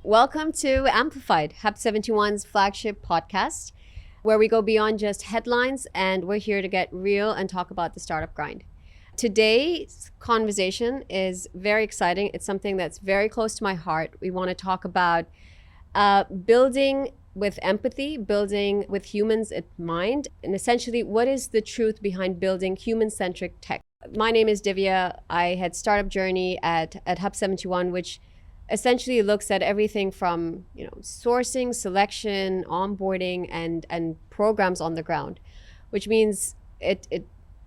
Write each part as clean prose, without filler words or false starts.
Welcome to Amplified, Hub71's flagship podcast, where we go beyond just headlines and we're here to get real and talk about the startup grind. Today's conversation is very exciting. It's something that's very close to my heart. We want to talk about building with empathy, building with humans in mind, and essentially what is the truth behind building human-centric tech. My name is Divya. I had startup journey at Hub71, which essentially looks at everything from sourcing, selection, onboarding, and programs on the ground, which means it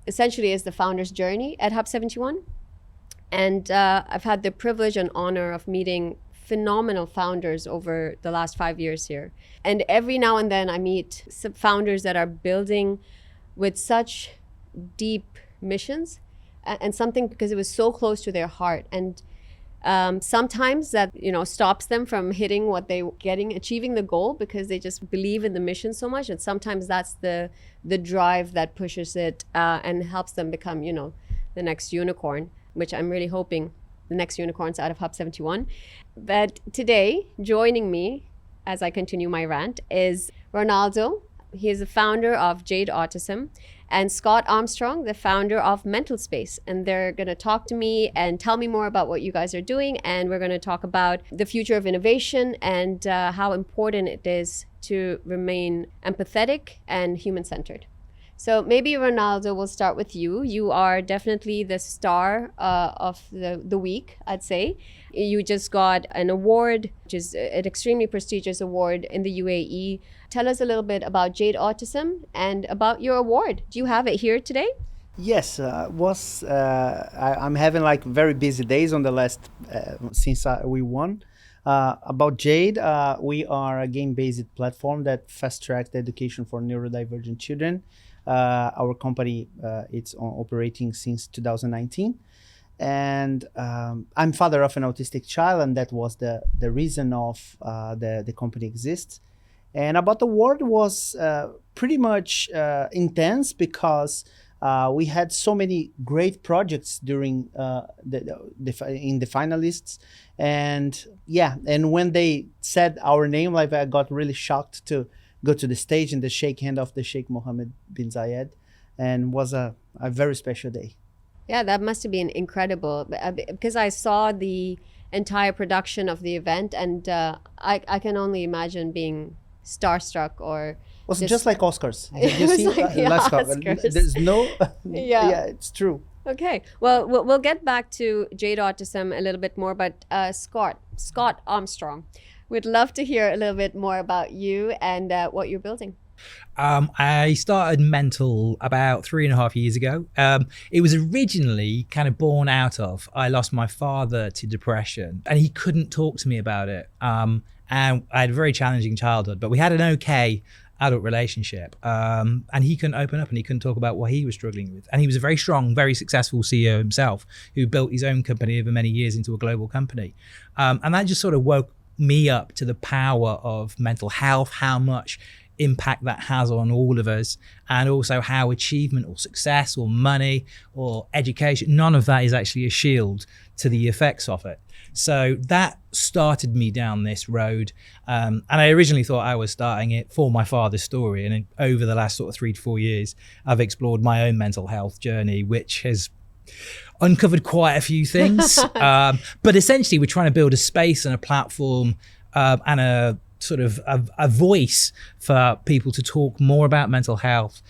essentially is the founder's journey at Hub71. And I've had the privilege and honor of meeting phenomenal founders over the last 5 years here. And every now and then I meet some founders that are building with such deep missions and something because it was so close to their heart. And sometimes that stops them from hitting what achieving the goal because they just believe in the mission so much, and sometimes that's the drive that pushes it and helps them become the next unicorn, which I'm really hoping the next unicorn's out of Hub71. But today, joining me as I continue my rant is Ronaldo. He is the founder of Jade Autism, and Scott Armstrong, the founder of Mental Space. And they're going to talk to me and tell me more about what you guys are doing. And we're going to talk about the future of innovation and how important it is to remain empathetic and human-centered. So maybe Ronaldo, we'll start with you. You are definitely the star of the week, I'd say. You just got an award, which is an extremely prestigious award in the UAE. Tell us a little bit about Jade Autism and about your award. Do you have it here today? Yes, I'm having very busy days on the last since we won. About Jade, we are a game-based platform that fast-tracks the education for neurodivergent children. Our company, it's operating since 2019. And I'm father of an autistic child, and that was the reason of the company exists. And about the award was pretty much intense because we had so many great projects during in the finalists. And when they said our name, I got really shocked to go to the stage and the shake hand of the Sheikh Mohammed bin Zayed, and was a very special day. Yeah, that must have been incredible because I saw the entire production of the event, and I can only imagine being starstruck or. Was just like Oscars? Did you see? Oscars. There's no. Yeah, it's true. Okay, well, we'll get back to Jade Autism a little bit more, but Scott Armstrong, we'd love to hear a little bit more about you and what you're building. I started Mental about 3.5 years ago. It was originally kind of born out of, I lost my father to depression and he couldn't talk to me about it. And I had a very challenging childhood, but we had an okay adult relationship. And he couldn't open up and he couldn't talk about what he was struggling with. And he was a very strong, very successful CEO himself who built his own company over many years into a global company. And that just sort of woke me up to the power of mental health, how much impact that has on all of us, and also how achievement or success or money or education, none of that is actually a shield to the effects of it. So that started me down this road. And I originally thought I was starting it for my father's story. And over the last sort of 3 to 4 years, I've explored my own mental health journey, which has uncovered quite a few things. But essentially, we're trying to build a space and a platform and a sort of a voice for people to talk more about mental health.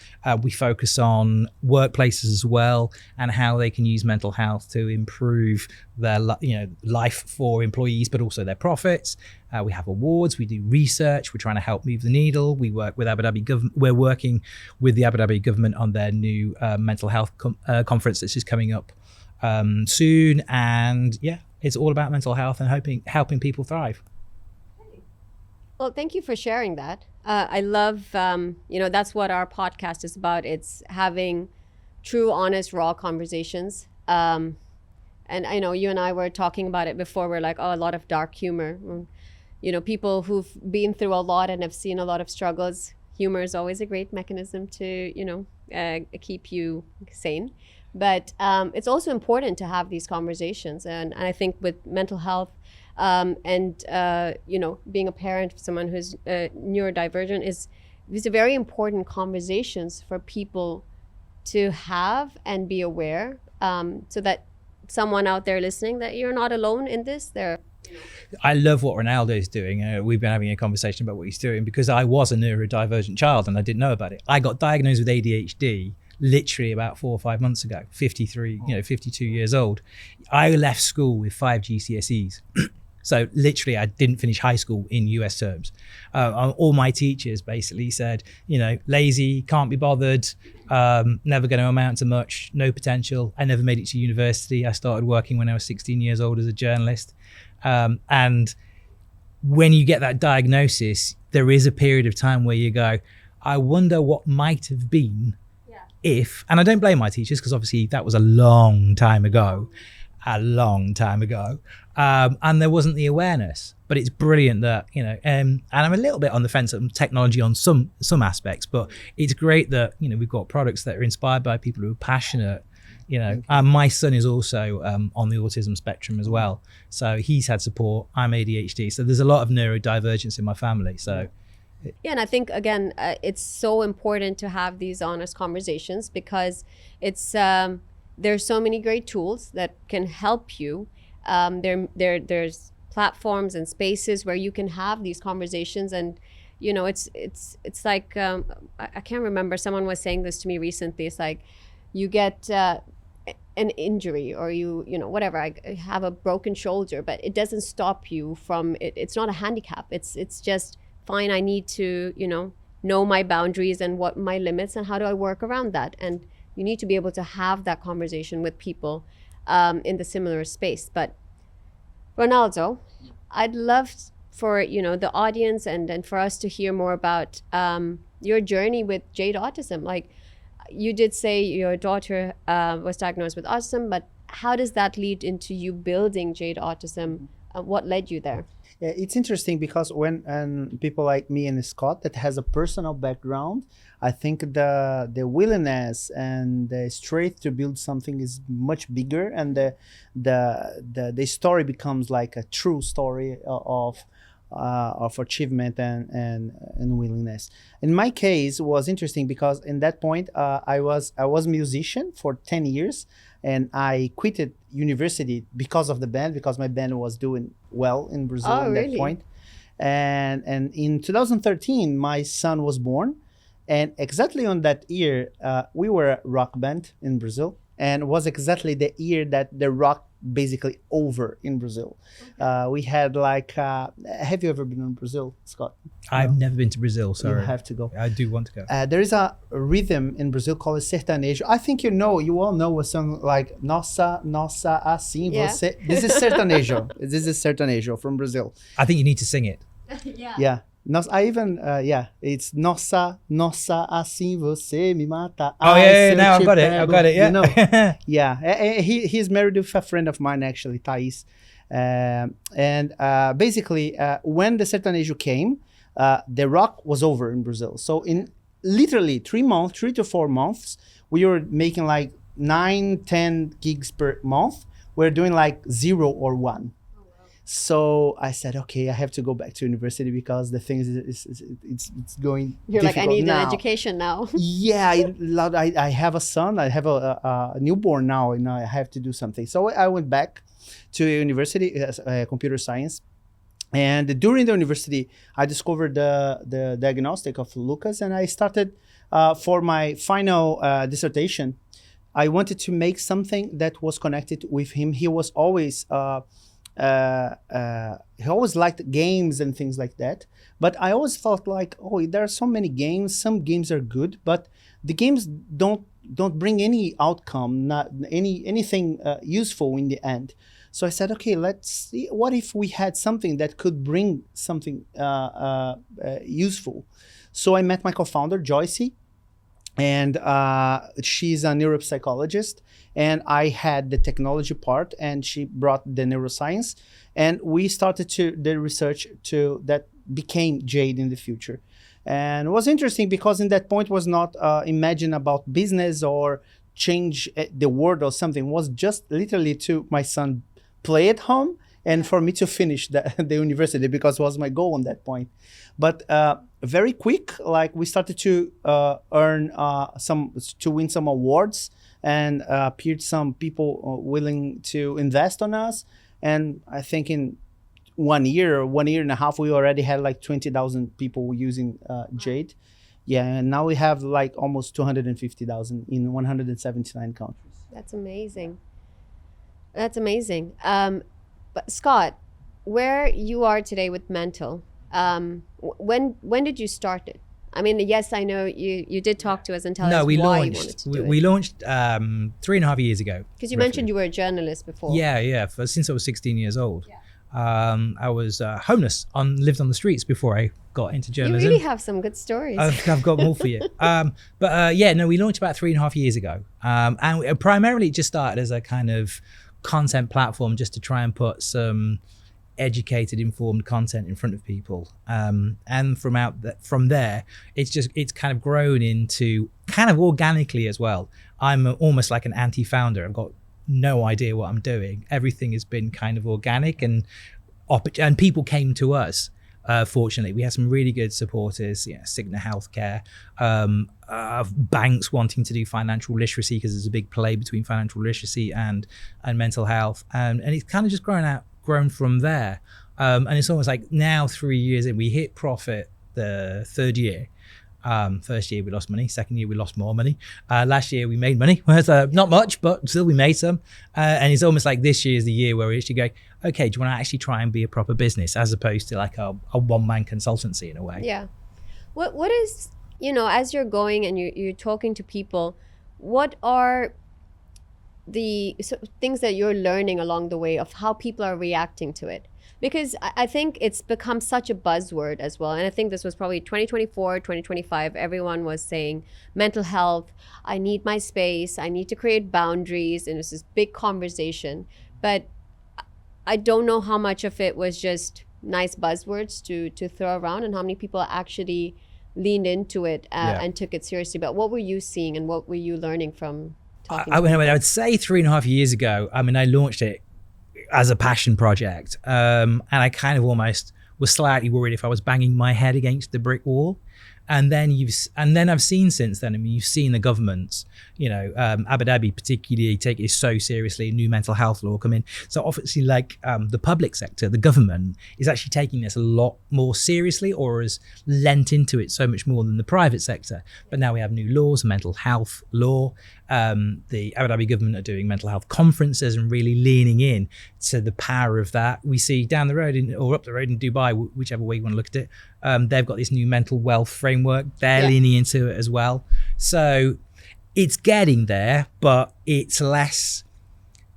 We focus on workplaces as well and how they can use mental health to improve their life for employees, but also their profits. We have awards, we do research, we're trying to help move the needle. We work with Abu Dhabi government. We're working with the Abu Dhabi government on their new mental health conference that's just coming up soon. And yeah, it's all about mental health and helping people thrive. Well, thank you for sharing that. I love, that's what our podcast is about. It's having true, honest, raw conversations. And I know you and I were talking about it before. We're like, a lot of dark humor. people who've been through a lot and have seen a lot of struggles, humor is always a great mechanism to, keep you sane. But it's also important to have these conversations. And I think with mental health and, being a parent of someone who's neurodivergent these are very important conversations for people to have and be aware, so that someone out there listening, that you're not alone in this. I love what Ronaldo is doing. We've been having a conversation about what he's doing because I was a neurodivergent child and I didn't know about it. I got diagnosed with ADHD literally about 4 or 5 months ago, 52 years old. I left school with 5 GCSEs. So literally I didn't finish high school in US terms. All my teachers basically said, lazy, can't be bothered, never going to amount to much, no potential. I never made it to university. I started working when I was 16 years old as a journalist. And when you get that diagnosis, there is a period of time where you go, I wonder what might have been if, and I don't blame my teachers because obviously that was a long time ago. And there wasn't the awareness, but it's brilliant that, and I'm a little bit on the fence on technology on some aspects, but it's great that, we've got products that are inspired by people who are passionate, and my son is also on the autism spectrum as well. So he's had support. I'm ADHD. So there's a lot of neurodivergence in my family. So yeah, and I think, again, it's so important to have these honest conversations because it's there's so many great tools that can help you. There's platforms and spaces where you can have these conversations, and it's like I can't remember. Someone was saying this to me recently. It's like you get an injury or whatever. I have a broken shoulder, but it doesn't stop you from it. It's not a handicap. It's just fine. I need to know my boundaries and what my limits and how do I work around that. And you need to be able to have that conversation with people in the similar space. But Ronaldo, I'd love for the audience and for us to hear more about your journey with Jade Autism. Like you did say your daughter was diagnosed with autism, but how does that lead into you building Jade Autism? What led you there? Yeah, it's interesting because when people like me and Scott that has a personal background, I think the willingness and the strength to build something is much bigger, and the story becomes like a true story of achievement and willingness. In my case, it was interesting because in that point I was a musician for 10 years. And I quitted university because of the band, because my band was doing well in Brazil at that point. And in 2013, my son was born. And exactly on that year, we were a rock band in Brazil. And it was exactly the year that the rock basically over in Brazil. We had like, have you ever been in Brazil, Scott? I've never been to Brazil, sorry. You have to go. I do want to go. There is a rhythm in Brazil called sertanejo. I think you all know a song like Nossa, Nossa, assim você. This is sertanejo. This is sertanejo from Brazil. I think you need to sing it. Yeah. It's Nossa, Nossa, assim você me mata. Oh yeah, now I've got it, yeah. Yeah, he's married with a friend of mine actually, Thais. Basically, when the sertanejo came, the rock was over in Brazil. So in literally 3 to 4 months, we were making like 9-10 gigs per month. We're doing like 0 or 1. So I said, okay, I have to go back to university because the thing is it's going. You're like, I need now. an education now. Yeah, I have a son. I have a newborn now, and I have to do something. So I went back to university, computer science. And during the university, I discovered the diagnostic of Lucas, and I started for my final dissertation. I wanted to make something that was connected with him. He was always he always liked games and things like that, but I always thought like, oh, there are so many games. Some games are good, but the games don't bring any outcome, not anything useful in the end. So I said, okay, let's see, what if we had something that could bring something useful? So I met my co-founder, Joyce, and she's a neuropsychologist, and I had the technology part, and she brought the neuroscience, and we started to the research to that became Jade in the future. And it was interesting because in that point was not imagine about business or change the world or something. It was just literally to my son play at home and for me to finish the university, because it was my goal on that point. But very quick, like we started to earn to win some awards, and appeared some people willing to invest on us. And I think in 1 year, 1 year and a half, we already had like 20,000 people using Jade. Yeah, and now we have like almost 250,000 in 179 countries. That's amazing. That's amazing. But Scott, where you are today with mental, when did you start it? I mean, yes, I know you did talk to us and tell us why you wanted to do it. We launched 3.5 years ago. Because you mentioned you were a journalist before. Yeah. Since I was 16 years old. Yeah. I was homeless, lived on the streets before I got into journalism. You really have some good stories. I've got more for you. We launched about 3.5 years ago. And primarily it just started as a kind of content platform just to try and put some educated, informed content in front of people. And from there, it's kind of grown into kind of organically as well. I'm almost like an anti-founder. I've got no idea what I'm doing. Everything has been kind of organic, and people came to us. Fortunately, we had some really good supporters, Cigna Healthcare, banks wanting to do financial literacy because there's a big play between financial literacy and mental health, and it's kind of just grown from there. And it's almost like now 3 years in, we hit profit the third year. First year we lost money, second year we lost more money. Last year we made money, not much, but still we made some. And it's almost like this year is the year where we actually go, okay, do you want to actually try and be a proper business as opposed to like a one-man consultancy in a way? Yeah. What is, as you're going and you're talking to people, what are the things that you're learning along the way of how people are reacting to it? Because I think it's become such a buzzword as well. And I think this was probably 2024, 2025. Everyone was saying mental health, I need my space, I need to create boundaries. And it's this big conversation. But I don't know how much of it was just nice buzzwords to throw around and how many people actually leaned into it and took it seriously. But what were you seeing and what were you learning from talking to people? I would say 3.5 years ago, I launched it as a passion project. And I kind of almost was slightly worried if I was banging my head against the brick wall. And then I've seen since then, you've seen the governments, Abu Dhabi particularly take it so seriously, new mental health law come in. So obviously the public sector, the government is actually taking this a lot more seriously, or has lent into it so much more than the private sector. But now we have new laws, mental health law. The Abu Dhabi government are doing mental health conferences and really leaning in to the power of that. We see down the road or up the road in Dubai, whichever way you want to look at it, they've got this new mental wealth framework. They're leaning into it as well. So it's getting there, but it's less.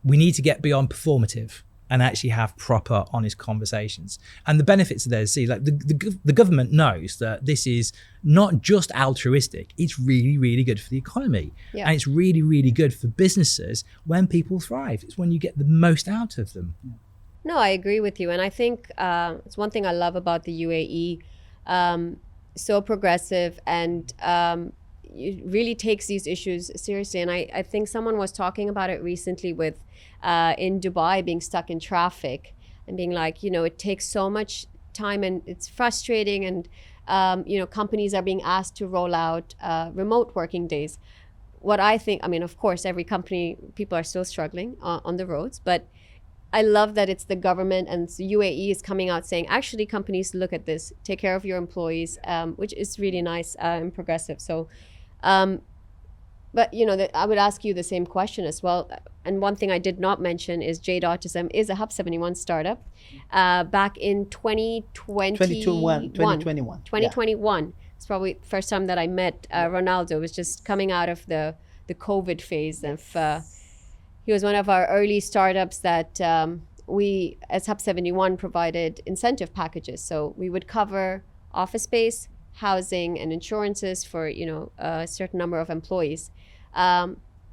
We need to get beyond performative and actually have proper, honest conversations. And the benefits of those, the government knows that this is not just altruistic, it's really, really good for the economy. Yeah. And it's really, really good for businesses when people thrive. It's when you get the most out of them. No, I agree with you. And I think it's one thing I love about the UAE, so progressive and it really takes these issues seriously. And I think someone was talking about it recently with in Dubai being stuck in traffic and being like, it takes so much time and it's frustrating. And, companies are being asked to roll out remote working days. What I think, of course, every company, people are still struggling on the roads, but I love that it's the government and UAE is coming out saying, actually, companies, look at this, take care of your employees, which is really nice and progressive. So, but I would ask you the same question as well. And one thing I did not mention is Jade Autism is a Hub71 startup. Back in 2021. 2021. Yeah. It's probably the first time that I met Ronaldo. It was just coming out of the COVID phase of. He was one of our early startups that we, as Hub71, provided incentive packages. So we would cover office space, housing and insurances for, a certain number of employees.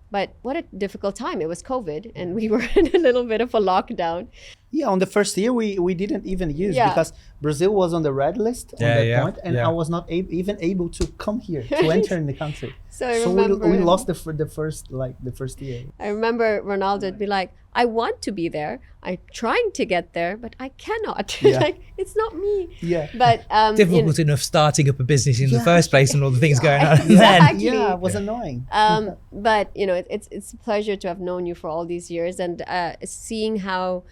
But what a difficult time. It was COVID and we were in a little bit of a lockdown. Yeah, on the first year, we didn't even use Yeah. because Brazil was on the red list on that point, and I was not even able to come here, to enter in the country. So I remember we lost the first year. I remember Ronaldo would be like, I want to be there. I'm trying to get there, but I cannot. Yeah. Like, it's not me. Yeah. But Difficult enough starting up a business in the first place and all the things going on. Exactly. Yeah, it was annoying. But it's a pleasure to have known you for all these years, and seeing how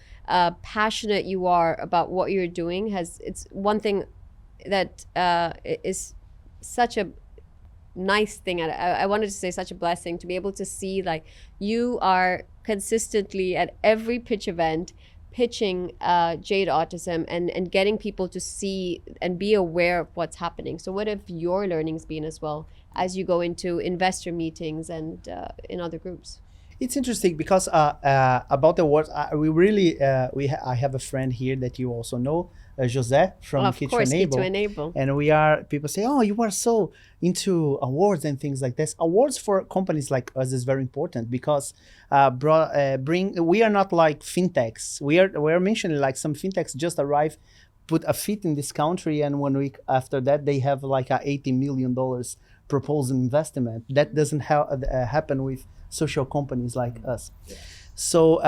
passionate you are about what you're doing it's one thing that is such a nice thing. I wanted to say such a blessing to be able to see, like, you are consistently at every pitch event pitching Jade Autism and getting people to see and be aware of what's happening. So what have your learnings been as well as you go into investor meetings and in other groups? It's interesting because about the awards, I have a friend here that you also know, Jose from Key to Enable. And people say, oh, you are so into awards and things like this. Awards for companies like us is very important because we are not like fintechs. We are mentioning like some fintechs just arrive, put a feet in this country, and 1 week after that they have like a $80 million proposed investment. That doesn't happen with social companies like us. Yeah. So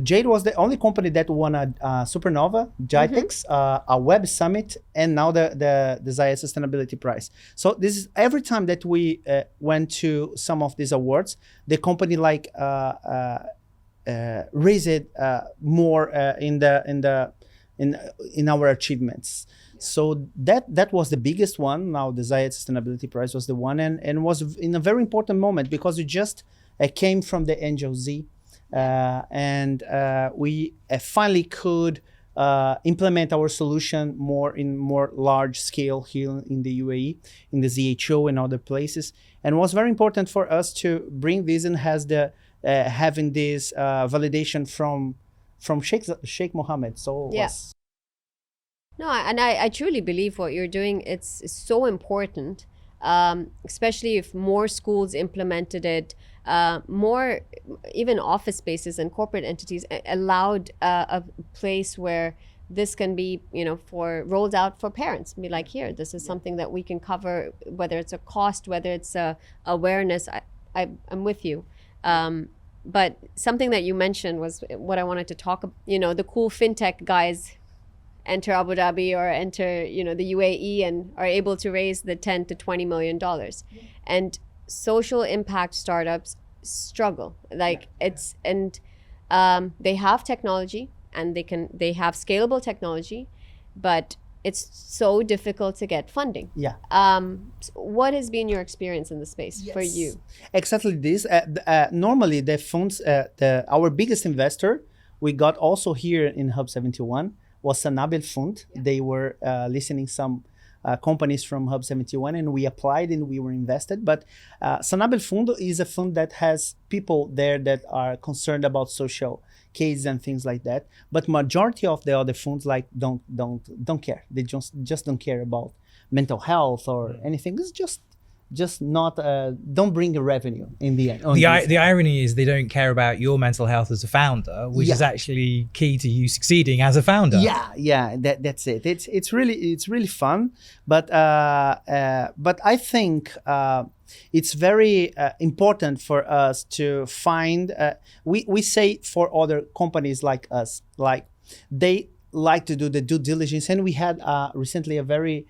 Jade was the only company that won a Supernova, GITEX, a Web Summit, and now the Zaya Sustainability Prize. So this is every time that we went to some of these awards, the company like raised it more in our achievements. So that was the biggest one. Now the Zayed Sustainability Prize was the one, and was in a very important moment because we just came from the Angel Z, and we finally could implement our solution more large scale here in the UAE, in the ZHO and other places, and it was very important for us to bring this and has the having this validation from Sheikh Mohammed. So yeah. No, and I truly believe what you're doing, it's so important, especially if more schools implemented it, more even office spaces and corporate entities allowed a place where this can be, rolled out for parents. Be like, here, this is something that we can cover, whether it's a cost, whether it's a awareness. I'm with you. But something that you mentioned was what I wanted to talk about, the cool fintech guys enter Abu Dhabi or enter, the UAE and are able to raise the 10 to 20 million dollars. Yeah. And social impact startups struggle. Like they have technology and they have scalable technology, but it's so difficult to get funding. Yeah. What has been your experience in the space for you? Exactly this. Normally the funds, our biggest investor, we got also here in Hub71, was Sanabil Fund. Yeah. They were listening some companies from Hub71, and we applied and we were invested. But Sanabil Fund is a fund that has people there that are concerned about social cases and things like that. But majority of the other funds don't care. They just don't care about mental health or anything. It's just not don't bring a revenue in the end. The irony is they don't care about your mental health as a founder, which is actually key to you succeeding as a founder. Yeah, that's it. It's really fun, but I think it's very important for us to find. We say for other companies like us, like they like to do the due diligence, and we had recently a very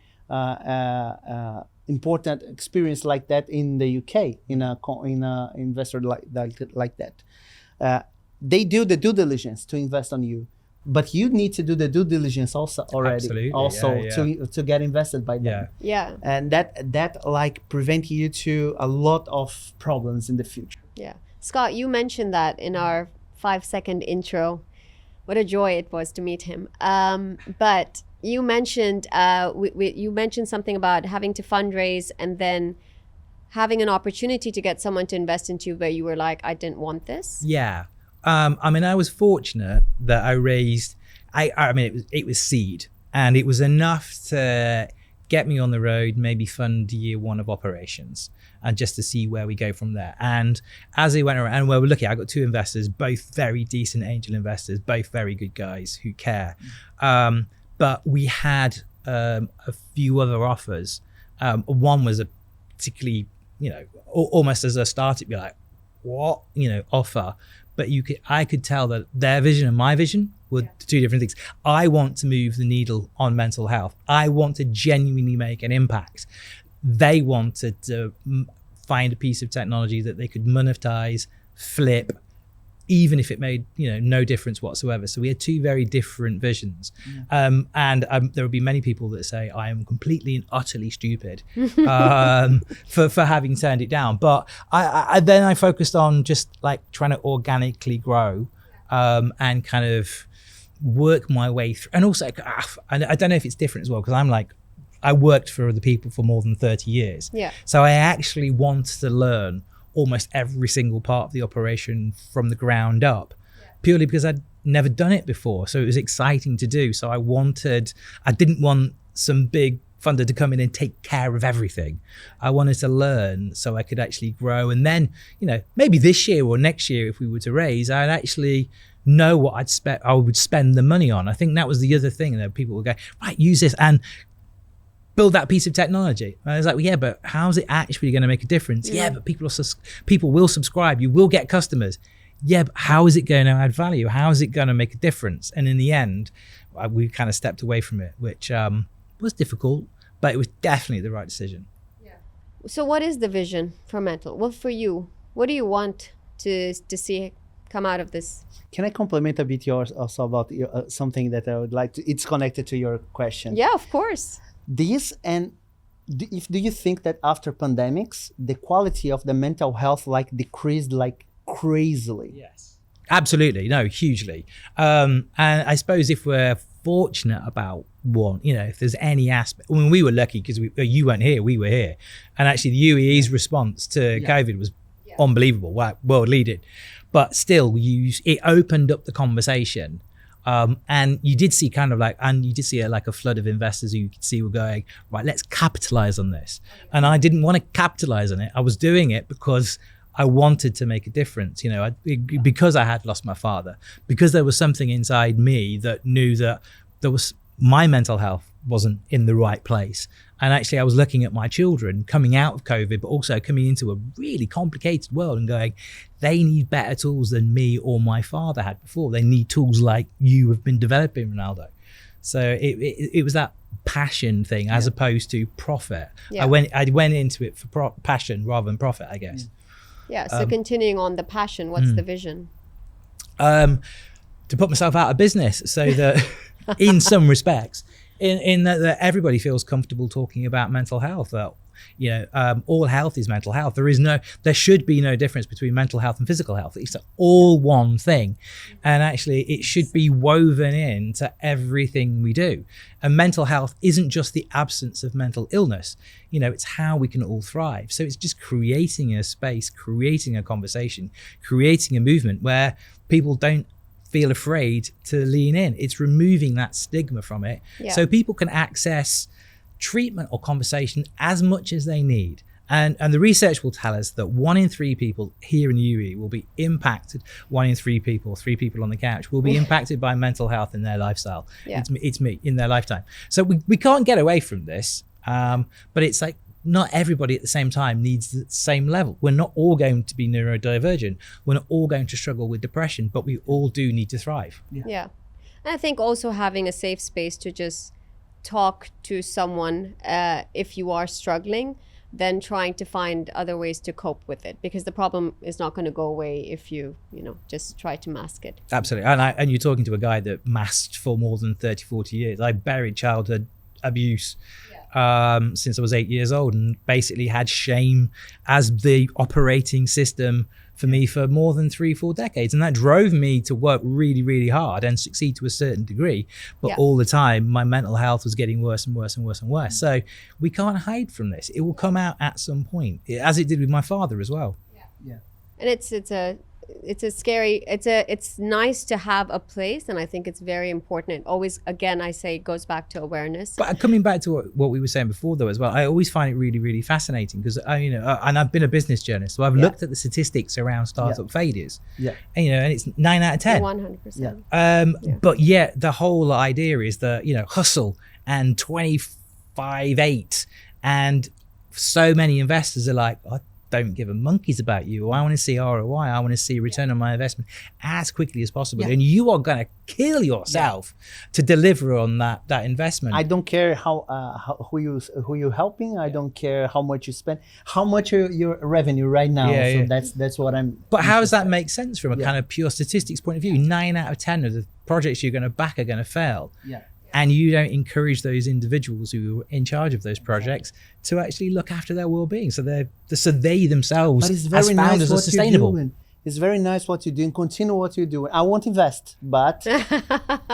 important experience like that in the UK in a investor like that. They do the due diligence to invest on you, but you need to do the due diligence also already. Absolutely. To get invested by them. Yeah. And that like prevent you to a lot of problems in the future. Yeah. Scott, you mentioned that in our 5-second intro. What a joy it was to meet him. But you mentioned you mentioned something about having to fundraise and then having an opportunity to get someone to invest into you, where you were like, I didn't want this. Yeah. I was fortunate that I raised, it was seed, and it was enough to get me on the road, maybe fund year one of operations, and just to see where we go from there. And as we went around, and where we're looking, I got two investors, both very decent angel investors, both very good guys who care. But we had a few other offers. One was a particularly, almost as a startup, you're like, what, offer. But I could tell that their vision and my vision were two different things. I want to move the needle on mental health. I want to genuinely make an impact. They wanted to find a piece of technology that they could monetize, flip, even if it made no difference whatsoever. So we had two very different visions. And there will be many people that say I am completely and utterly stupid for having turned it down. But then I focused on just like trying to organically grow and kind of work my way through. And also, I don't know if it's different as well, because I worked for other people for more than 30 years. Yeah. So I actually want to learn almost every single part of the operation from the ground up, purely because I'd never done it before. So it was exciting to do. So I didn't want some big funder to come in and take care of everything. I wanted to learn so I could actually grow. And then, maybe this year or next year, if we were to raise, I'd actually know what I would spend the money on. I think that was the other thing that people would go, right, use this and build that piece of technology. And I was like, well, yeah, but how's it actually going to make a difference? Yeah, but people will subscribe. You will get customers. Yeah, but how is it going to add value? How is it going to make a difference? And in the end, we kind of stepped away from it, which was difficult, but it was definitely the right decision. Yeah. So what is the vision for mental? Well, for you, what do you want to see come out of this? Can I compliment a bit yours also about something that I would like to, it's connected to your question. Yeah, of course. This, and do you think that after pandemics, the quality of the mental health decreased crazily? Yes, absolutely. No, hugely. And I suppose if we're fortunate about one, if there's any aspect, we were lucky because you weren't here, we were here. And actually the UAE's response to COVID was unbelievable, world leading. But still, it opened up the conversation. And you did see a flood of investors who you could see were going, right, let's capitalize on this. And I didn't want to capitalize on it. I was doing it because I wanted to make a difference, because I had lost my father, because there was something inside me that knew that my mental health wasn't in the right place. And actually I was looking at my children coming out of COVID, but also coming into a really complicated world and going, they need better tools than me or my father had before. They need tools like you have been developing, Ronaldo. So it was that passion thing as opposed to profit. Yeah. I went into it for passion rather than profit, I guess. Yeah. So continuing on the passion, what's the vision? To put myself out of business, so that in some respects, in that everybody feels comfortable talking about mental health. That all health is mental health. There should be no difference between mental health and physical health. It's all one thing, and actually it should be woven into everything we do. And mental health isn't just the absence of mental illness. It's how we can all thrive. So it's just creating a space, creating a conversation, creating a movement where people don't feel afraid to lean in. It's removing that stigma from it, so people can access treatment or conversation as much as they need. And the research will tell us that 1 in 3 people here in UAE will be impacted. 1 in 3 people, 3 people on the couch, will be impacted by mental health in their lifestyle. It's me in their lifetime. So we can't get away from this. But it's like, not everybody at the same time needs the same level. We're not all going to be neurodivergent. We're not all going to struggle with depression, but we all do need to thrive. Yeah. And I think also having a safe space to just talk to someone if you are struggling, then trying to find other ways to cope with it, because the problem is not going to go away if you just try to mask it. Absolutely. And you're talking to a guy that masked for more than 30, 40 years. I buried childhood abuse since I was 8 years old, and basically had shame as the operating system for me for more than 3-4 decades. And that drove me to work really, really hard and succeed to a certain degree. But all the time, my mental health was getting worse and worse and worse and worse. So we can't hide from this. It will come out at some point, as it did with my father as well. And it's it's a scary, it's nice to have a place, and I think it's very important. It always, again, I say it goes back to awareness. But coming back to what we were saying before, though, as well, I always find it really, really fascinating because and I've been a business journalist, so I've looked at the statistics around startup failures. Yeah. And, and it's 9 out of 10. 100%. But yet the whole idea is that hustle and 25/8, and so many investors are like, I don't give a monkeys about you. I want to see ROI. I want to see return on my investment as quickly as possible. And you are going to kill yourself to deliver on that investment. I don't care who you're helping. I don't care how much you spend. How much your revenue right now? That's what I'm. But how does that make sense from a kind of pure statistics point of view? 9 out of 10 of the projects you're going to back are going to fail. Yeah. And you don't encourage those individuals who are in charge of those projects to actually look after their well-being, so they themselves as founders are sustainable. It's very nice what you're doing. Continue what you're doing. I won't invest, but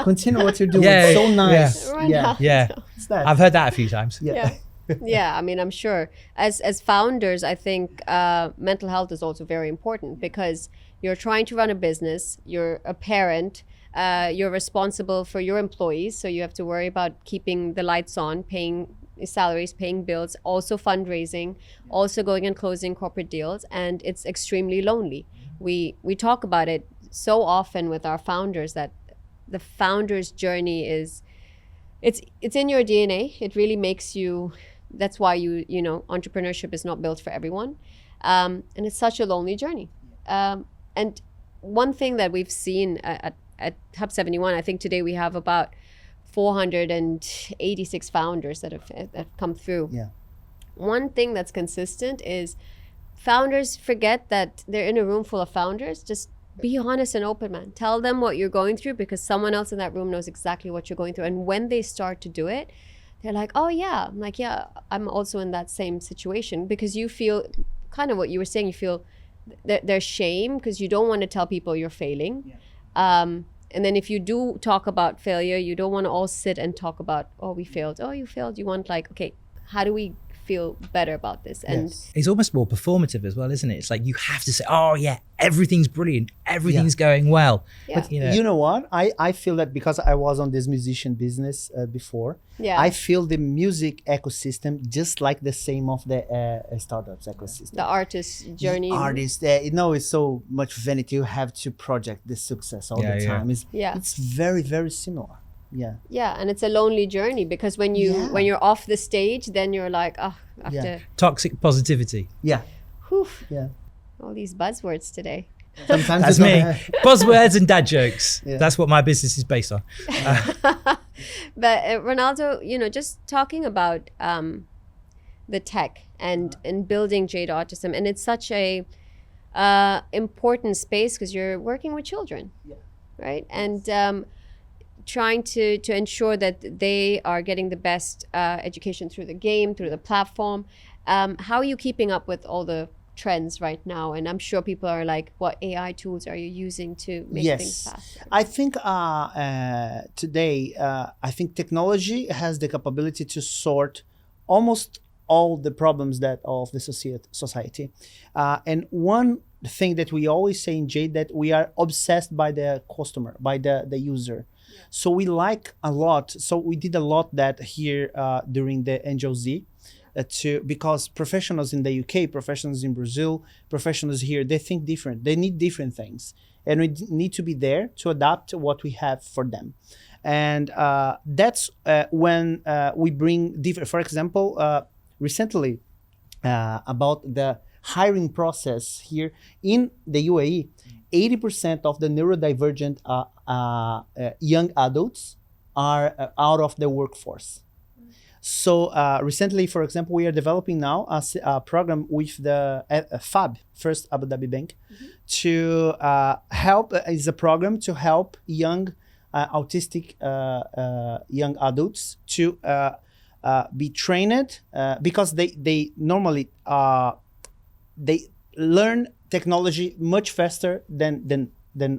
continue what you're doing. It's so nice. Yeah. I've heard that a few times. Yeah, I mean, I'm sure as founders, I think mental health is also very important, because you're trying to run a business, you're a parent, you're responsible for your employees, so you have to worry about keeping the lights on, paying salaries, paying bills, also fundraising, also going and closing corporate deals, and it's extremely lonely. We talk about it so often with our founders, that the founder's journey is it's in your DNA. It really makes you. That's why entrepreneurship is not built for everyone, and it's such a lonely journey. And one thing that we've seen at Hub71, I think today we have about 486 founders that have come through. Yeah. One thing that's consistent is founders forget that they're in a room full of founders. Just be honest and open, man. Tell them what you're going through, because someone else in that room knows exactly what you're going through. And when they start to do it, they're like, oh yeah. I'm like, yeah, I'm also in that same situation, because you feel kind of what you were saying, you feel there's shame because you don't want to tell people you're failing. And then if you do talk about failure, you don't want to all sit and talk about, oh, we failed. Oh, you failed. You want like, okay, how do we feel better about this? And it's almost more performative as well, isn't it? It's like you have to say, oh yeah, everything's brilliant, everything's going well. Yeah. But, you know what? I feel that because I was on this musician business before, I feel the music ecosystem just like the same of the startups ecosystem. The artist journey. It's so much vanity. You have to project the success all the time. It's very, very similar. Yeah, and it's a lonely journey, because when you're off the stage, then you're like, oh, after toxic positivity. Whew. All these buzzwords today. Sometimes that's me. Buzzwords and dad jokes. That's what my business is based on. But Ronaldo, just talking about the tech and building Jade Autism, and it's such a important space because you're working with children, right? And trying to ensure that they are getting the best education through the game, through the platform. How are you keeping up with all the trends right now? And I'm sure people are like, what AI tools are you using to make things faster? I think today, I think technology has the capability to sort almost all the problems of the society. And one thing that we always say in Jade, that we are obsessed by the customer, by the user. So we like a lot. So we did a lot that here during the Angel Z, because professionals in the UK, professionals in Brazil, professionals here, they think different. They need different things. And we need to be there to adapt what we have for them. And that's when we bring different, for example, recently about the hiring process here in the UAE, 80% of the neurodivergent young adults are out of the workforce. So recently, for example, we are developing now a program with the FAB, First Abu Dhabi Bank, to help, is a program to help young autistic young adults to be trained because they normally they learn technology much faster than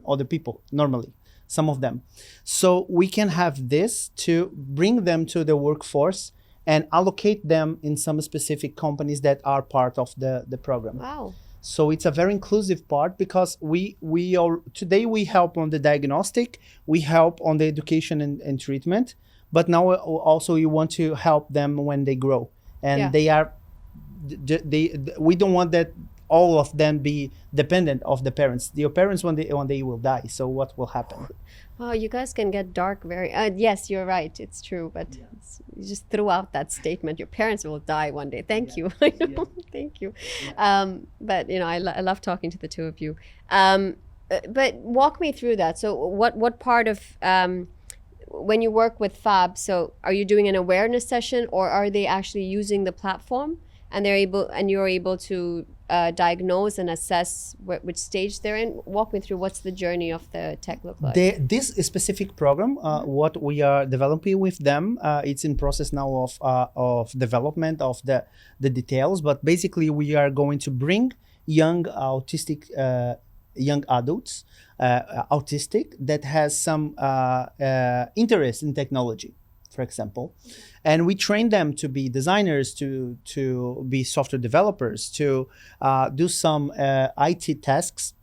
other people normally, some of them. So we can have this to bring them to the workforce and allocate them in some specific companies that are part of the program. Wow. So it's a very inclusive part because we are today we help on the diagnostic, we help on the education and treatment, but now also we want to help them when they grow, and we don't want that all of them be dependent of the parents. Your parents one day will die. So what will happen? Oh, you guys can get dark very. Yes, you're right. It's true, but you just threw out that statement. Your parents will die one day. Thank you. I know. Thank you. But I love talking to the two of you. But walk me through that. So what part of when you work with Fab? So are you doing an awareness session, or are they actually using the platform and you're able to diagnose and assess which stage they're in? Walk me through what's the journey of the tech look like. This specific program, what we are developing with them, it's in process now of development of the details. But basically, we are going to bring young autistic young adults, autistic that has some interest in technology, for example, and we train them to be designers, to be software developers, to do some IT tasks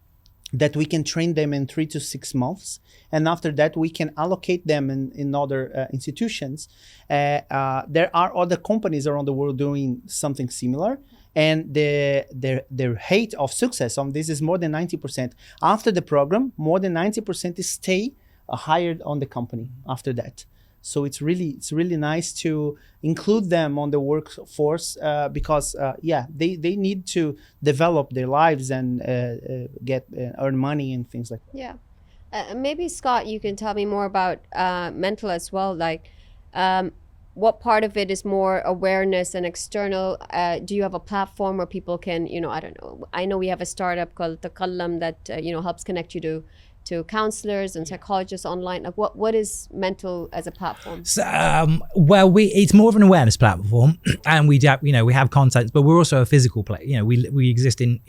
that we can train them in 3 to 6 months. And after that, we can allocate them in other institutions. There are other companies around the world doing something similar. And their rate of success on this is more than 90%. After the program, more than 90% stay hired on the company after that. So it's really nice to include them on the workforce because they need to develop their lives and earn money and things like that. Yeah. Maybe Scott, you can tell me more about mental as well. Like, what part of it is more awareness and external? Do you have a platform where people can, I don't know. I know we have a startup called Takallam that helps connect you to counselors and psychologists online. Like what is mental as a platform? So, it's more of an awareness platform, and we have content, but we're also a physical place. We exist in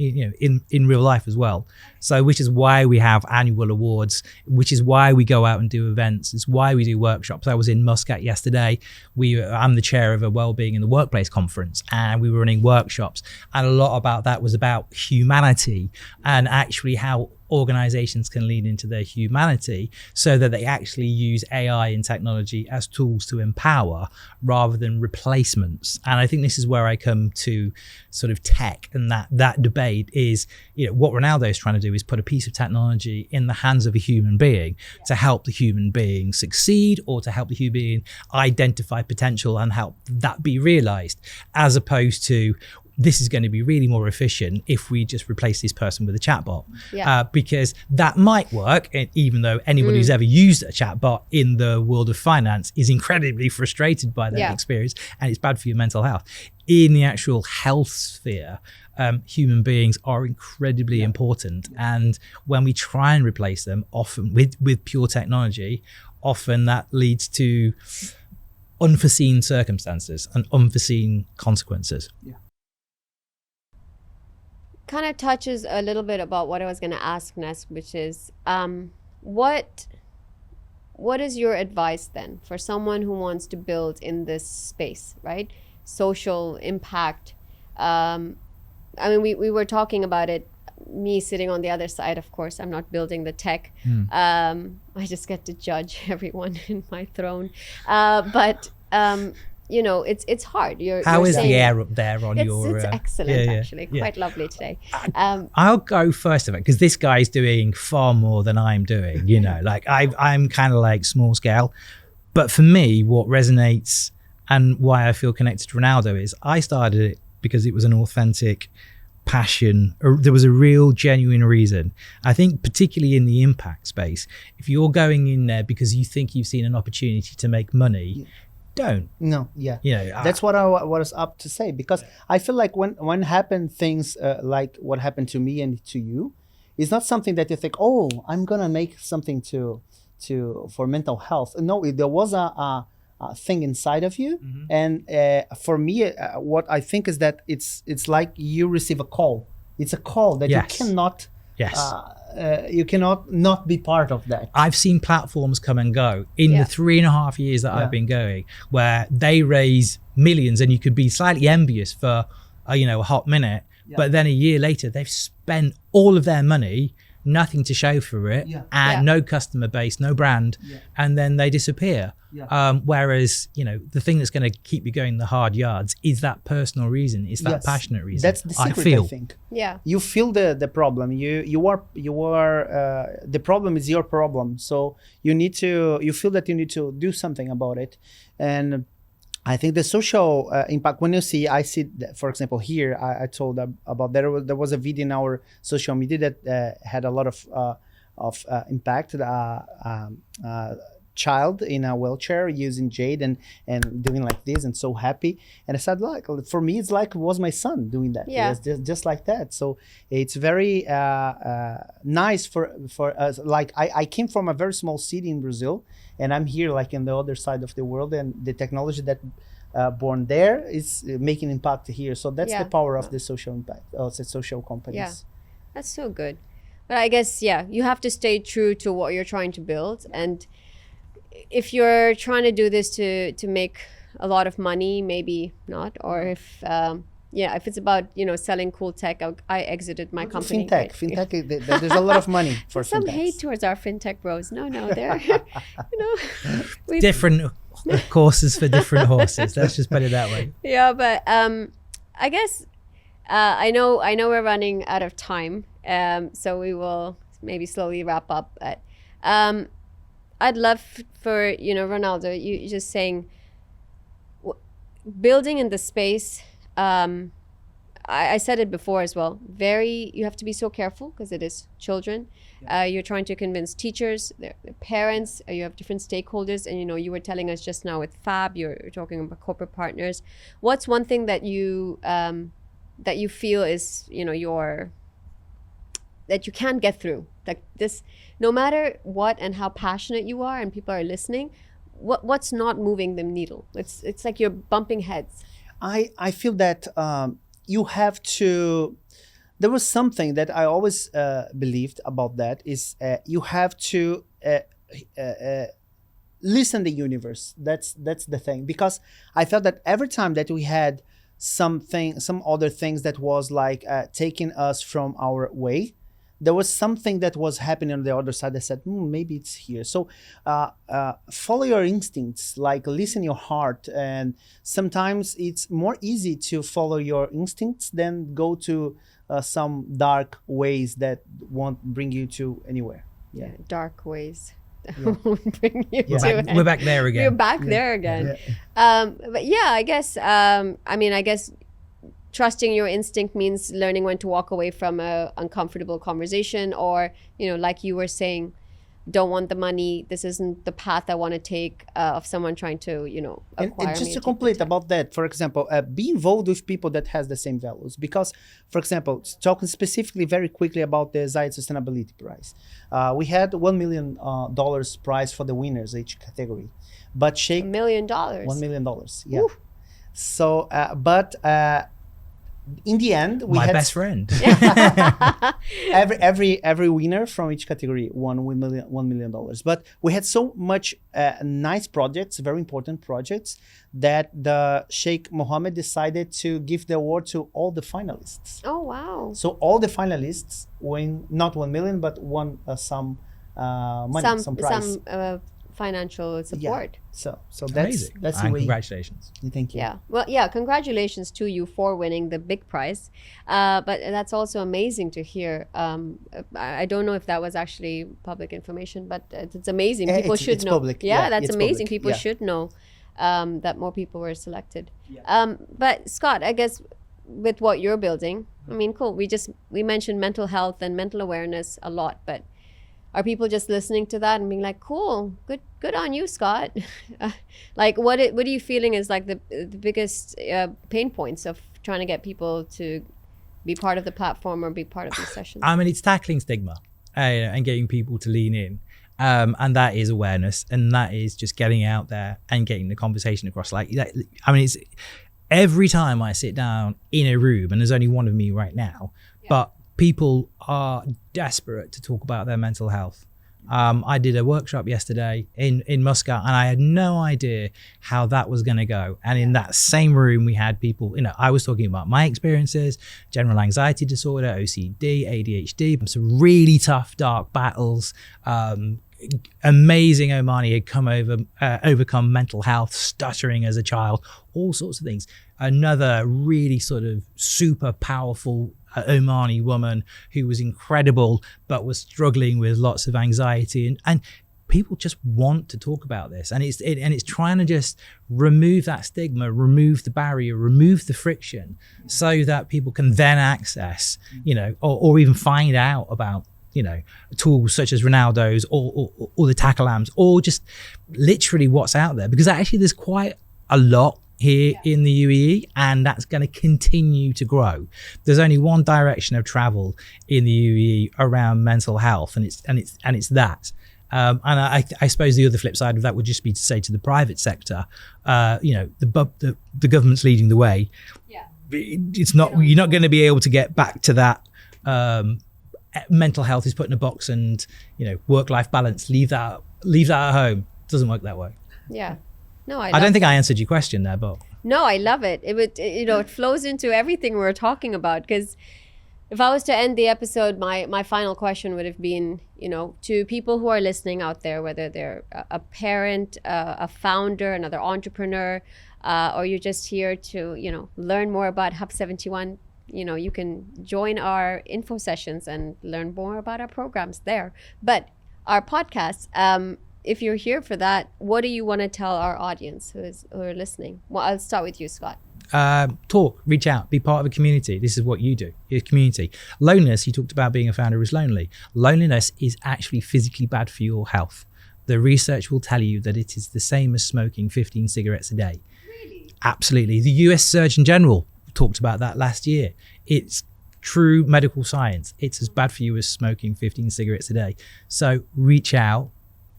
real life as well. So, which is why we have annual awards, which is why we go out and do events. It's why we do workshops. I was in Muscat yesterday. I'm the chair of a wellbeing in the workplace conference, and we were running workshops, and a lot about that was about humanity and actually how organizations can lean into their humanity so that they actually use AI and technology as tools to empower rather than replacements. And I think this is where I come to sort of tech, and that debate is, what Ronaldo is trying to do is put a piece of technology in the hands of a human being to help the human being succeed, or to help the human being identify potential and help that be realized, as opposed to, this is going to be really more efficient if we just replace this person with a chatbot. Because that might work, even though anybody who's ever used a chatbot in the world of finance is incredibly frustrated by that experience, and it's bad for your mental health. In the actual health sphere, human beings are incredibly important, and when we try and replace them, often with pure technology, often that leads to unforeseen circumstances and unforeseen consequences. Kind of touches a little bit about what I was going to ask next, which is what is your advice then for someone who wants to build in this space, right? Social impact. We were talking about it, me sitting on the other side. Of course, I'm not building the tech. I just get to judge everyone in my throne. But it's hard. How is the air up there on your? It's excellent, actually. Quite lovely today. I'll go first of it, because this guy's doing far more than I'm doing. Like I'm kind of like small scale, but for me, what resonates and why I feel connected to Ronaldo is I started it because it was an authentic passion. There was a real genuine reason. I think particularly in the impact space, if you're going in there because you think you've seen an opportunity to make money, don't. No, that's what I was up to say, because I feel like when happen things like what happened to me and to you, it's not something that you think, oh, I'm gonna make something for mental health. No, there was a thing inside of you, and for me, what I think is that it's like you receive a call. It's a call that you cannot. You cannot not be part of that. I've seen platforms come and go in the 3.5 years that I've been going, where they raise millions, and you could be slightly envious for a hot minute, But then a year later, they've spent all of their money, nothing to show for it, and no customer base, no brand, and then they disappear. Whereas, you know, the thing that's going to keep you going the hard yards is that personal reason, is that passionate reason. That's the secret, I think. Yeah. You feel the problem. You are the problem is your problem. So you feel that you need to do something about it. And I think the social impact, when I see that, for example, here, I told about there was a video in our social media that had a lot of impact. Child in a wheelchair using Jade and doing like this and so happy, and I said, like, for me it's like it was my son doing that. It was just like that. So it's very nice for us. Like I came from a very small city in Brazil, and I'm here like in the other side of the world, and the technology that born there is making impact here. So that's the power of the social impact, the social companies. Yeah, that's so good. But I guess you have to stay true to what you're trying to build. And if you're trying to do this to make a lot of money, maybe not. Or if if it's about, you know, selling cool tech, I exited my company. Fintech, there's a lot of money for some fintechs. hate towards our fintech bros. No, they're you know, different courses for different horses. Let's just put it that way. Yeah, but I guess I know we're running out of time, so we will maybe slowly wrap up. But I'd love for, you know, Ronaldo, you just saying, building in the space. I said it before as well. You have to be so careful because it is children. You're trying to convince teachers, their parents. You have different stakeholders, and you know, you were telling us just now with Fab, you're talking about corporate partners. What's one thing that you feel is, you know, that you can't get through? Like this, no matter what and how passionate you are, and people are listening, what's not moving the needle? It's like you're bumping heads. I feel that you have to. There was something that I always believed about that is you have to listen the universe. That's the thing, because I felt that every time that we had some other things that was like taking us from our way, there was something that was happening on the other side that said, maybe it's here. So follow your instincts, like listen your heart. And sometimes it's more easy to follow your instincts than go to some dark ways that won't bring you to anywhere. Yeah, dark ways. Won't bring you to it. We're back there again. You're back there again. But yeah, I guess, I guess trusting your instinct means learning when to walk away from a uncomfortable conversation, or, you know, like you were saying, don't want the money. This isn't the path I want to take of someone trying to, you know, acquire and just me to complete about that, for example, be involved with people that has the same values. Because, for example, talking specifically very quickly about the Zayed Sustainability Prize, we had $1 million prize for the winners each category, but Shake $1 million. $1 million, yeah. Ooh. So, in the end, we had best friend. every winner from each category won $1 million. But we had so much nice projects, very important projects, that the Sheikh Mohammed decided to give the award to all the finalists. Oh wow! So all the finalists win not 1 million, but won some money, some prize. Financial support. So amazing. That's and congratulations. Thank you. Yeah. Well, yeah, congratulations to you for winning the big prize. But that's also amazing to hear. I don't know if that was actually public information, but it's amazing. People should it's know. Public. Yeah, that's amazing. Public. People should know that more people were selected. Yeah. But Scott, I guess with what you're building, I mean, cool. We mentioned mental health and mental awareness a lot, but are people just listening to that and being like, cool, good on you, Scott? Like, what are you feeling is like the biggest pain points of trying to get people to be part of the platform or be part of these sessions? I mean, it's tackling stigma and getting people to lean in. And that is awareness, and that is just getting out there and getting the conversation across. Like, I mean, it's every time I sit down in a room, and there's only one of me right now, but people are desperate to talk about their mental health. I did a workshop yesterday in Muscat, and I had no idea how that was going to go. And in that same room, we had people, I was talking about my experiences, general anxiety disorder, OCD, ADHD, some really tough, dark battles. Amazing Omani had overcome mental health, stuttering as a child, all sorts of things. Another really sort of super powerful Omani woman who was incredible, but was struggling with lots of anxiety. And people just want to talk about this. And it's trying to just remove that stigma, remove the barrier, remove the friction, so that people can then access, or even find out about, tools such as Ronaldo's or the Takalams, or just literally what's out there. Because actually there's quite a lot here in the UAE, and that's going to continue to grow. There's only one direction of travel in the UAE around mental health, and it's that. And I suppose the other flip side of that would just be to say to the private sector, the government's leading the way. Yeah, it's not. You're not going to be able to get back to that. Mental health is put in a box, and work-life balance. Leave that at home. It doesn't work that way. Yeah. No, I don't think I answered your question there, but no, I love it. It flows into everything we're talking about. Because if I was to end the episode, my final question would have been, to people who are listening out there, whether they're a parent, a founder, another entrepreneur, or you're just here to, learn more about Hub71, you can join our info sessions and learn more about our programs there. But our podcast, if you're here for that, what do you want to tell our audience who are listening? Well, I'll start with you, Scott. Talk, reach out, be part of a community. This is what you do, your community. Loneliness, you talked about being a founder who's lonely. Loneliness is actually physically bad for your health. The research will tell you that it is the same as smoking 15 cigarettes a day. Really? Absolutely. The US Surgeon General talked about that last year. It's true medical science. It's as bad for you as smoking 15 cigarettes a day. So reach out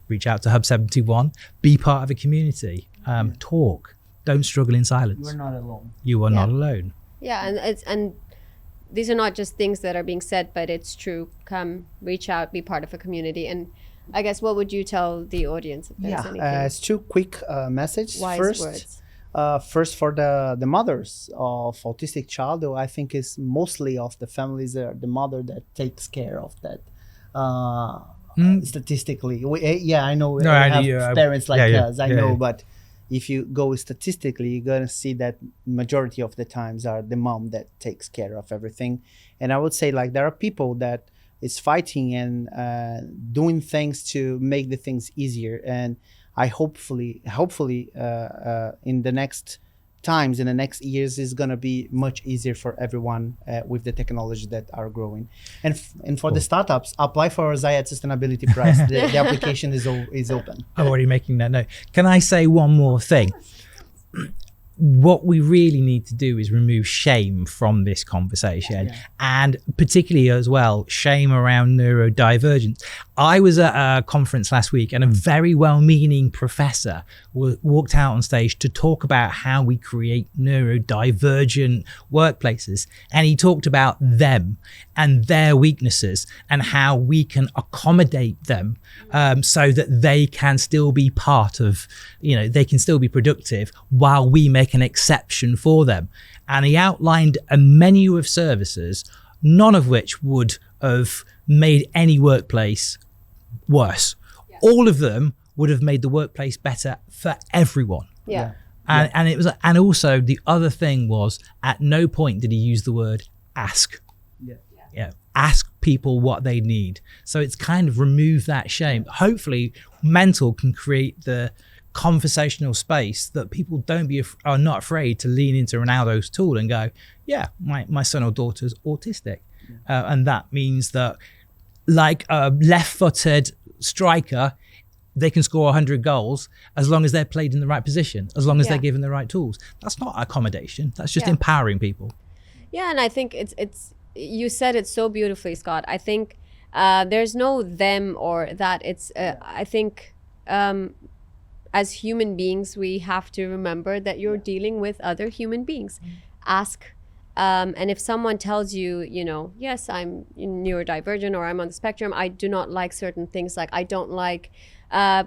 to Hub71, be part of a community, talk, don't struggle in silence. You're not alone. You are not alone. Yeah, and these are not just things that are being said, but it's true. Come, reach out, be part of a community. And I guess, what would you tell the audience if there's anything? It's two quick messages. Wise words. First, for the mothers of autistic child, though, I think is mostly of the families, the mother that takes care of that. Statistically, I know we have parents like us. I know, but if you go statistically, you're gonna see that majority of the times are the mom that takes care of everything. And I would say, there are people that is fighting and doing things to make the things easier. And I hopefully in the next times, in the next years, is going to be much easier for everyone with the technology that are growing. And for the startups, apply for Zayed Sustainability Prize. The application is open. I'm already making that note. Can I say one more thing? What we really need to do is remove shame from this conversation, and particularly as well, shame around neurodivergence. I was at a conference last week, and a very well-meaning professor walked out on stage to talk about how we create neurodivergent workplaces. And he talked about them and their weaknesses and how we can accommodate them so that they can still be part of, they can still be productive while we make an exception for them. And he outlined a menu of services, none of which would have made any workplace worse. Yeah. All of them would have made the workplace better for everyone. Yeah. And it was, and also the other thing was, at no point did he use the word ask. Yeah. Ask people what they need. So it's kind of remove that shame. Hopefully mental can create the conversational space that people are not afraid to lean into Ronaldo's tool and go, my son or daughter's autistic. And that means that, like a left-footed striker, they can score 100 goals as long as they're played in the right position, as long as they're given the right tools. That's not accommodation. That's just empowering people. Yeah, and I think it's you said it so beautifully, Scott. I think there's no them or that. It's I think as human beings, we have to remember that you're dealing with other human beings. Ask And if someone tells you, you know, yes, I'm neurodivergent or I'm on the spectrum, I do not like certain things. Like I don't like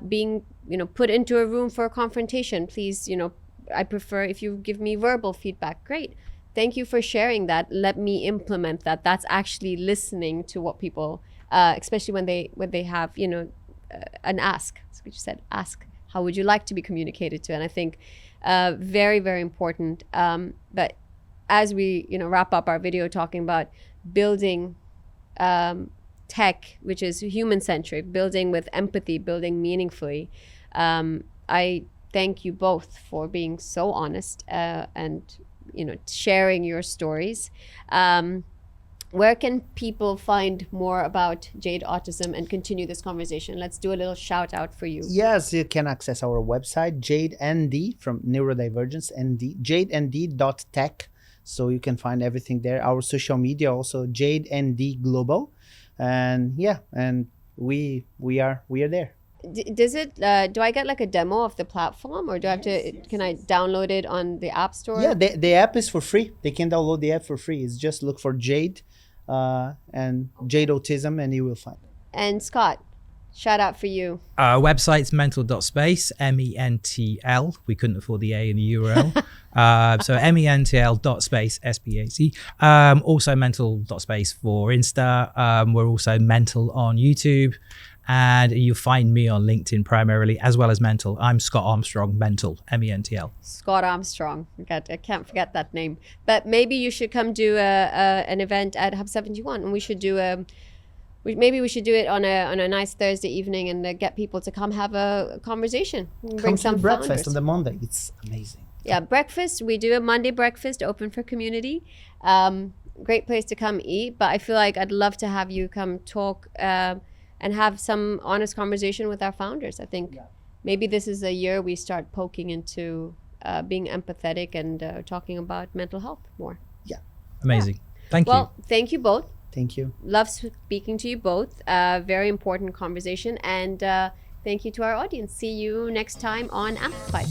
being, you know, put into a room for a confrontation. Please, you know, I prefer if you give me verbal feedback. Great. Thank you for sharing that. Let me implement that. That's actually listening to what people, especially when they have, you know, an ask. That's what you said. Ask. How would you like to be communicated to? And I think very, very important. But as we, you know, wrap up our video talking about building tech, which is human-centric, building with empathy, building meaningfully, I thank you both for being so honest and, you know, sharing your stories. Where can people find more about Jade Autism and continue this conversation? Let's do a little shout out for you. Yes, you can access our website, Jade ND from Neurodivergence, ND, jadend.tech. So you can find everything there. Our social media also, Jade ND Global. And yeah, and we are there. Does it, do I get like a demo of the platform, or do I have to, can I download it on the App Store? Yeah, the app is for free. They can download the app for free. It's just look for Jade and Jade Autism and you will find it. And Scott, shout out for you. Our website's mental.space, MENTL. We couldn't afford the A in the URL. So MENTL.space, SPAC. Also mental.space for Insta. We're also mental on YouTube. And you'll find me on LinkedIn primarily, as well as mental. I'm Scott Armstrong, mental, MENTL. Scott Armstrong. I can't forget that name. But maybe you should come do an event at Hub71, and we should do maybe we should do it on a nice Thursday evening and get people to come have a conversation. Come to breakfast on the Monday. It's amazing. Yeah, breakfast. We do a Monday breakfast open for community. Great place to come eat. But I feel like I'd love to have you come talk and have some honest conversation with our founders. I think maybe this is a year we start poking into being empathetic and talking about mental health more. Yeah. Amazing. Yeah. Thank you. Well, thank you both. Thank you. Love speaking to you both. Very important conversation. And thank you to our audience. See you next time on Amplified.